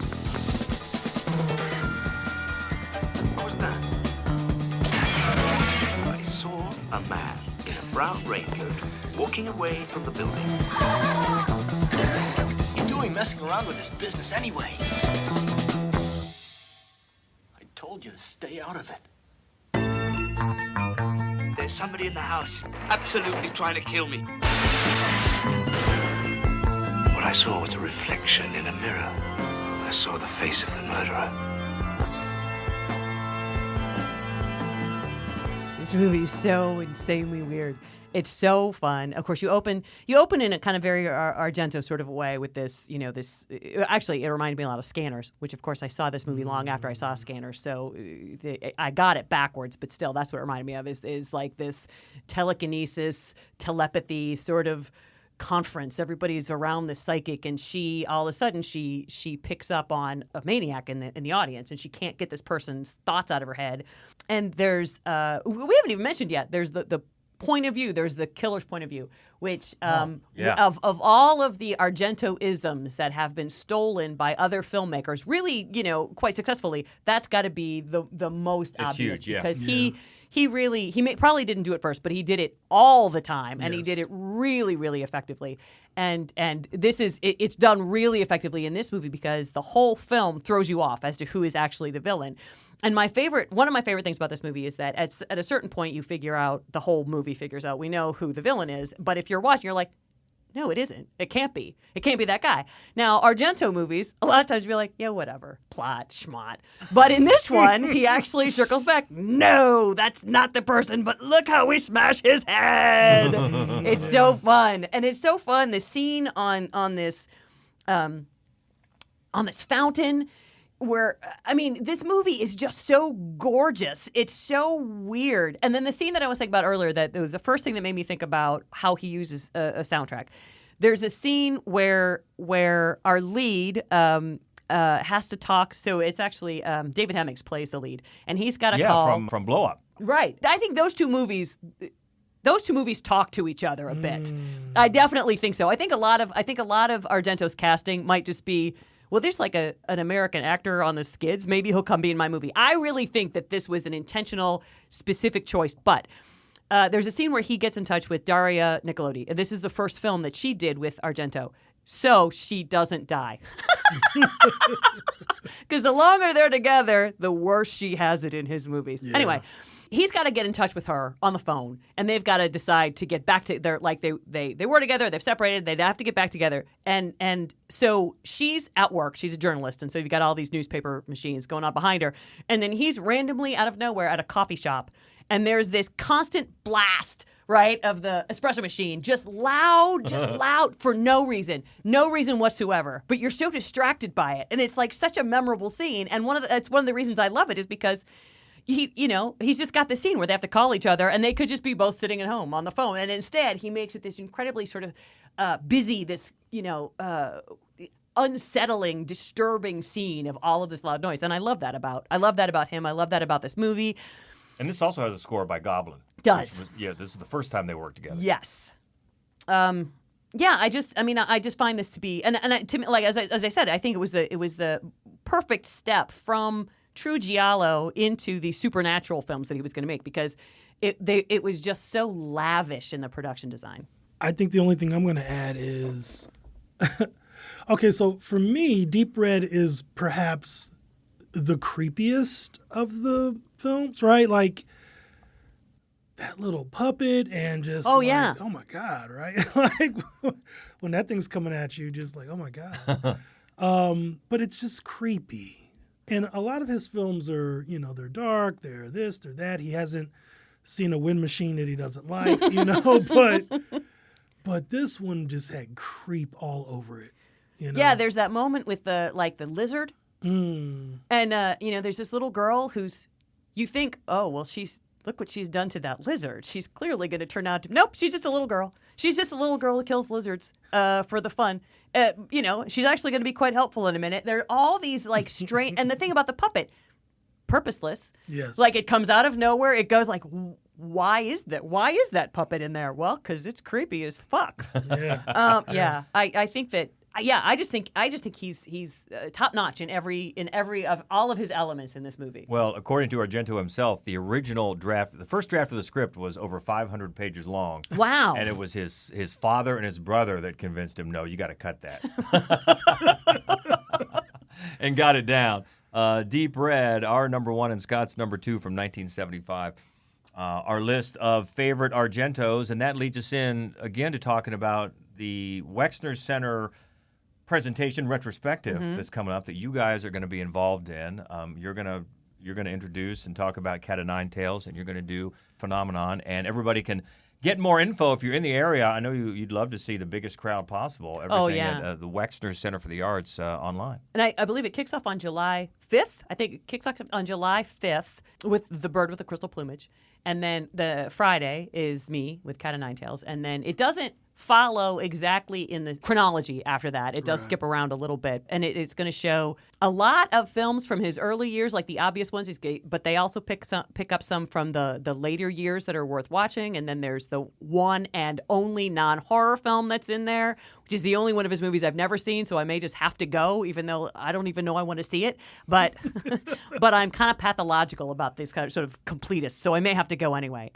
What was that? I saw a man in a brown raincoat walking away from the building. What are you doing messing around with this business anyway? I told you to stay out of it. There's somebody in the house absolutely trying to kill me. What I saw was a reflection in a mirror. I saw the face of the murderer. This movie is so insanely weird. It's so fun. Of course, you open in a kind of very Argento sort of a way with this, actually, it reminded me a lot of Scanners, which, of course, I saw this movie long after I saw Scanners, so I got it backwards, but still, that's what it reminded me of, is like this telekinesis, telepathy sort of conference. Everybody's around this psychic, and she, all of a sudden, she picks up on a maniac in the audience, and she can't get this person's thoughts out of her head. And there's, we haven't even mentioned yet, there's the point of view, there's the killer's point of view, which of all of the Argento-isms that have been stolen by other filmmakers, really, quite successfully, that's got to be the most it's obvious. Huge, yeah. Because he probably didn't do it first, but he did it all the time, and he did it really, really effectively. And it's done really effectively in this movie because the whole film throws you off as to who is actually the villain. And one of my favorite things about this movie is that at a certain point you figure out, the whole movie figures out, we know who the villain is, but if you're watching, you're like, no, it isn't. It can't be. It can't be that guy. Now, Argento movies, a lot of times you'll be like, yeah, whatever, plot, schmott. But in this one, he actually circles back. No, that's not the person, but look how we smash his head. It's so fun. And it's so fun, the scene on this fountain where, I mean, this movie is just so gorgeous. It's so weird. And then the scene that I was thinking about earlier, that was the first thing that made me think about how he uses a soundtrack. There's a scene where our lead has to talk. So it's actually David Hemmings plays the lead, and he's got a call from Blow Up. Right. I think those two movies talk to each other a bit. I definitely think so. I think a lot of Argento's casting might just be, well, there's like an American actor on the skids. Maybe he'll come be in my movie. I really think that this was an intentional, specific choice. But there's a scene where he gets in touch with Daria Argento. This is the first film that she did with Argento. So she doesn't die. Because the longer they're together, the worse she has it in his movies. Yeah. Anyway, he's got to get in touch with her on the phone, and they've got to decide to get back to they were together, they've separated, they'd have to get back together. And so she's at work, she's a journalist, and so you've got all these newspaper machines going on behind her. And then he's randomly out of nowhere at a coffee shop, and there's this constant blast, right, of the espresso machine, just loud for no reason whatsoever. But you're so distracted by it, and it's like such a memorable scene. And it's one of the reasons I love it is because he's just got the scene where they have to call each other, and they could just be both sitting at home on the phone, and instead he makes it this incredibly sort of busy, this unsettling, disturbing scene of all of this loud noise. And I love that about him. I love that about this movie. And this also has a score by Goblin. Does. This is the first time they worked together. Yes. I just find this to be, to me, like as I said, I think it was the perfect step from true giallo into the supernatural films that he was going to make, because it was just so lavish in the production design. I think the only thing I'm going to add is, okay, so for me, Deep Red is perhaps the creepiest of the films, right? Like that little puppet and just oh my God, right? Like when that thing's coming at you, just like, oh my God. But it's just creepy. And a lot of his films are, they're dark, they're this, they're that. He hasn't seen a wind machine that he doesn't like, but this one just had creep all over it. Yeah, there's that moment with the lizard. And, there's this little girl who's, you think, oh, well, look what she's done to that lizard. She's clearly going to turn out to, nope, she's just a little girl. She's just a little girl who kills lizards for the fun. She's actually going to be quite helpful in a minute. There are all these strange, and the thing about the puppet, purposeless. Yes. Like it comes out of nowhere. It goes like, why is that puppet in there? Well, because it's creepy as fuck. Yeah. I think that. Yeah, I just think he's top notch in every of all of his elements in this movie. Well, according to Argento himself, the original draft, the first draft of the script was over 500 pages long. Wow! And it was his father and his brother that convinced him, no, you got to cut that, and got it down. Deep Red, our number one and Scott's number two from 1975. Our list of favorite Argentos, and that leads us in again to talking about the Wexner Center presentation retrospective that's coming up that you guys are going to be involved in. You're going to introduce and talk about Cat of Nine Tails, and you're going to do Phenomenon, and everybody can get more info if you're in the area. I know you'd love to see the biggest crowd possible. Everything at the Wexner Center for the Arts online. And I believe it kicks off on July 5th. I think it kicks off on July 5th with The Bird with the Crystal Plumage. And then the Friday is me with Cat of Nine Tails. And then it doesn't follow exactly in the chronology after that. It does skip around a little bit. And it's going to show a lot of films from his early years, like the obvious ones, but they also pick up some from the later years that are worth watching. And then there's the one and only non-horror film that's in there, which is the only one of his movies I've never seen, so I may just have to go, even though I don't even know I want to see it. But but I'm kind of pathological about these kind of sort of completists, so I may have to go anyway.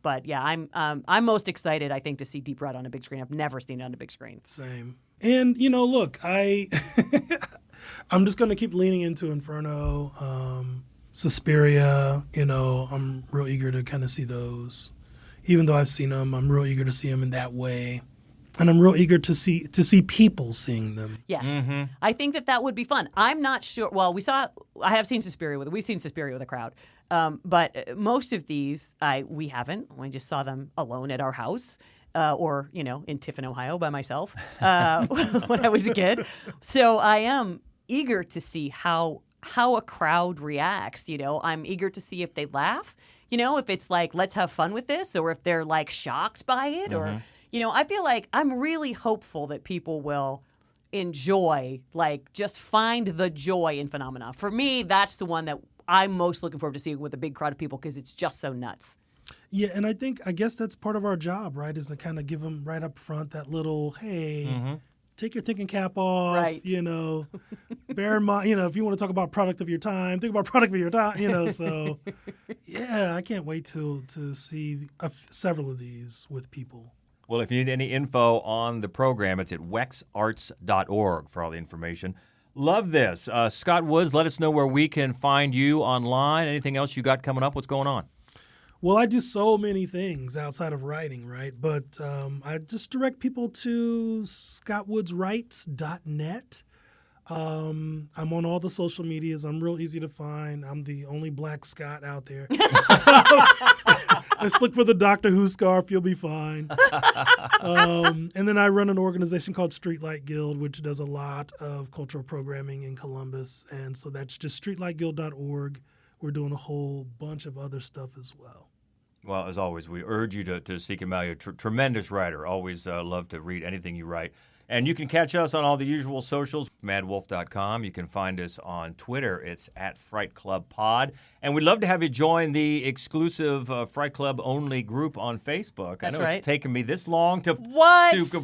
But yeah, I'm most excited, I think, to see Deep Red on a big screen. I've never seen it on a big screen. Same. And look, I'm just going to keep leaning into Inferno, Suspiria. I'm real eager to kind of see those. Even though I've seen them, I'm real eager to see them in that way. And I'm real eager to see people seeing them. Yes. I think that would be fun. I'm not sure. Well, we've seen Suspiria with a crowd. But most of these, we haven't. We just saw them alone at our house. Or in Tiffin, Ohio, by myself when I was a kid. So I am eager to see how a crowd reacts. I'm eager to see if they laugh. If it's like, let's have fun with this, or if they're like shocked by it, or I feel like I'm really hopeful that people will enjoy, like, just find the joy in Phenomena. For me, that's the one that I'm most looking forward to seeing with a big crowd of people, because it's just so nuts. Yeah, and I guess that's part of our job, right, is to kind of give them right up front that little, hey, take your thinking cap off, right. Bear in mind, if you want to talk about product of your time, think about product of your time, so, yeah, I can't wait to see several of these with people. Well, if you need any info on the program, it's at wexarts.org for all the information. Love this. Scott Woods, let us know where we can find you online. Anything else you got coming up? What's going on? Well, I do so many things outside of writing, right? But I just direct people to scottwoodswrites.net. I'm on all the social medias. I'm real easy to find. I'm the only black Scott out there. Just look for the Doctor Who scarf. You'll be fine. And then I run an organization called Streetlight Guild, which does a lot of cultural programming in Columbus. And so that's just streetlightguild.org. We're doing a whole bunch of other stuff as well. Well, as always, we urge you to seek him out. You're a tremendous writer. Always love to read anything you write. And you can catch us on all the usual socials, madwolf.com. You can find us on Twitter. It's at Fright Club Pod. And we'd love to have you join the exclusive Fright Club only group on Facebook. That's I know right. It's taken me this long to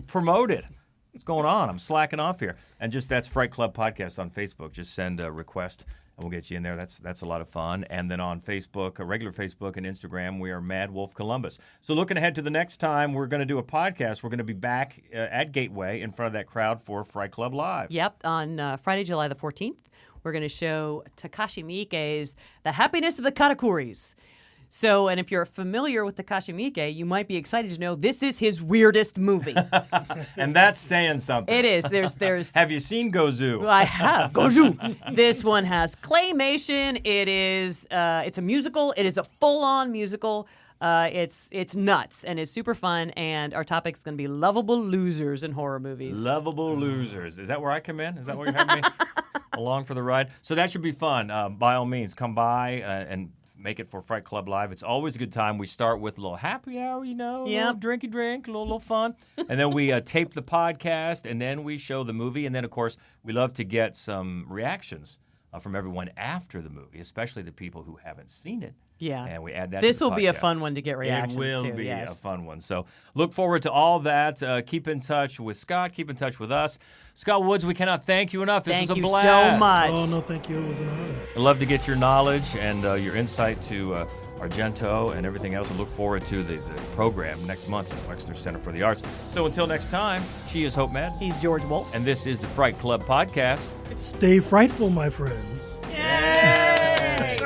promote it. What's going on? I'm slacking off here. And that's Fright Club Podcast on Facebook. Just send a request and we'll get you in there. That's a lot of fun. And then on Facebook, regular Facebook and Instagram, we are Mad Wolf Columbus. So looking ahead to the next time we're going to do a podcast, we're going to be back at Gateway in front of that crowd for Fright Club Live. Yep, on Friday, July the 14th, we're going to show Takashi Miike's The Happiness of the Katakuris. So, and if you're familiar with Takashi Miike, you might be excited to know this is his weirdest movie. And that's saying something. It is. There's. Have you seen Gozu? I have. Gozu. This one has claymation. It is. It's a musical. It is a full-on musical. It's nuts and it's super fun. And our topic is going to be lovable losers in horror movies. Lovable losers. Is that where I come in? Is that where you're having me along for the ride? So that should be fun. By all means, come by and make it for Fright Club Live. It's always a good time. We start with a little happy hour, a little drinky drink, a little fun. And then we tape the podcast, and then we show the movie. And then, of course, we love to get some reactions from everyone after the movie, especially the people who haven't seen it. Yeah. And we add that This to the will be a podcast. fun one to get reactions to. It will be yes. a fun one. So look forward to all that. Keep in touch with Scott. Keep in touch with us. Scott Woods, we cannot thank you enough. This Thank was a you blast. so much. Oh, no, thank you. It was an honor. I'd love to get your knowledge and your insight to Argento and everything else. And look forward to the program next month at the Wexner Center for the Arts. So until next time, she is Hope Med. He's George Wolf. And this is the Fright Club Podcast. Stay frightful, my friends. Yay!